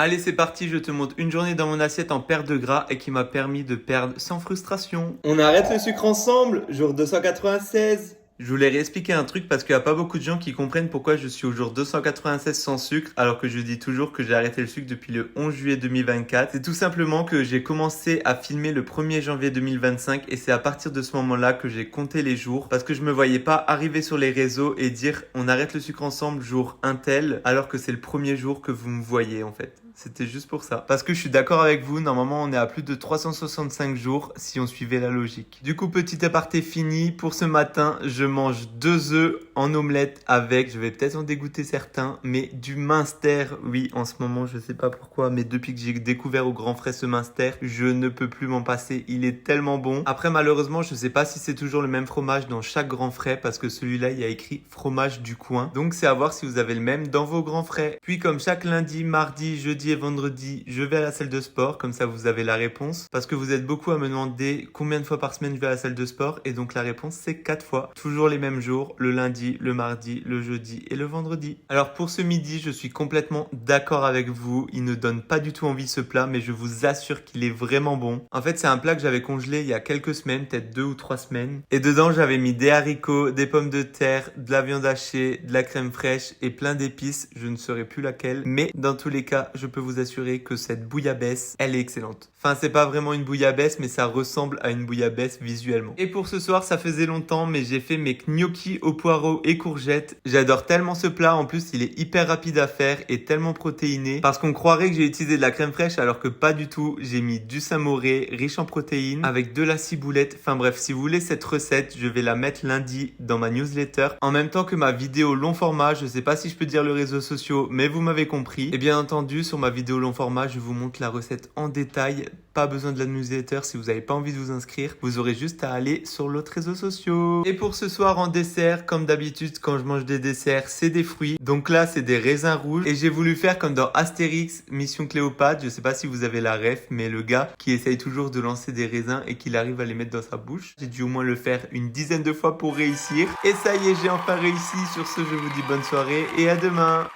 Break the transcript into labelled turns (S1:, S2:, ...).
S1: Allez, c'est parti, je te montre une journée dans mon assiette en perte de gras et qui m'a permis de perdre sans frustration. On arrête le sucre ensemble, jour 296. Je voulais réexpliquer un truc parce qu'il n'y a pas beaucoup de gens qui comprennent pourquoi je suis au jour 296 sans sucre alors que je dis toujours que j'ai arrêté le sucre depuis le 11 juillet 2024. C'est tout simplement que j'ai commencé à filmer le 1er janvier 2025 et c'est à partir de ce moment-là que j'ai compté les jours parce que je me voyais pas arriver sur les réseaux et dire on arrête le sucre ensemble jour un tel alors que c'est le premier jour que vous me voyez en fait. C'était juste pour ça. Parce que je suis d'accord avec vous, normalement on est à plus de 365 jours si on suivait la logique. Du coup, petit aparté fini. Pour ce matin, je mange 2 œufs en omelette avec, je vais peut-être en dégoûter certains, mais du Minster. Oui, en ce moment, je sais pas pourquoi, mais depuis que j'ai découvert au grand frais ce Minster, je ne peux plus m'en passer. Il est tellement bon. Après, malheureusement, je sais pas si c'est toujours le même fromage dans chaque grand frais parce que celui-là, il y a écrit fromage du coin. Donc, c'est à voir si vous avez le même dans vos grands frais. Puis, comme chaque lundi, mardi, jeudi et vendredi, je vais à la salle de sport, comme ça vous avez la réponse. Parce que vous êtes beaucoup à me demander combien de fois par semaine je vais à la salle de sport, et donc la réponse c'est 4 fois. Toujours les mêmes jours, le lundi, le mardi, le jeudi et le vendredi. Alors pour ce midi, je suis complètement d'accord avec vous, il ne donne pas du tout envie ce plat, mais je vous assure qu'il est vraiment bon. En fait, c'est un plat que j'avais congelé il y a quelques semaines, peut-être 2 ou 3 semaines. Et dedans, j'avais mis des haricots, des pommes de terre, de la viande hachée, de la crème fraîche et plein d'épices. Je ne saurais plus laquelle, mais dans tous les cas, je peux vous assurer que cette bouillabaisse, elle est excellente. Enfin, c'est pas vraiment une bouillabaisse, mais ça ressemble à une bouillabaisse visuellement. Et pour ce soir, ça faisait longtemps, mais j'ai fait mes gnocchis aux poireaux et courgettes. J'adore tellement ce plat, en plus il est hyper rapide à faire et tellement protéiné. Parce qu'on croirait que j'ai utilisé de la crème fraîche, alors que pas du tout. J'ai mis du samouré, riche en protéines, avec de la ciboulette. Enfin bref, si vous voulez cette recette, je vais la mettre lundi dans ma newsletter. En même temps que ma vidéo long format, je sais pas si je peux dire le réseau social, mais vous m'avez compris. Et bien entendu, sur ma vidéo long format, je vous montre la recette en détail. Pas besoin de la newsletter si vous n'avez pas envie de vous inscrire. Vous aurez juste à aller sur l'autre réseau social. Et pour ce soir en dessert, comme d'habitude quand je mange des desserts, c'est des fruits. Donc là, c'est des raisins rouges. Et j'ai voulu faire comme dans Astérix, Mission Cléopâtre. Je sais pas si vous avez la ref, mais le gars qui essaye toujours de lancer des raisins et qu'il arrive à les mettre dans sa bouche. J'ai dû au moins le faire une dizaine de fois pour réussir. Et ça y est, j'ai enfin réussi. Sur ce, je vous dis bonne soirée et à demain.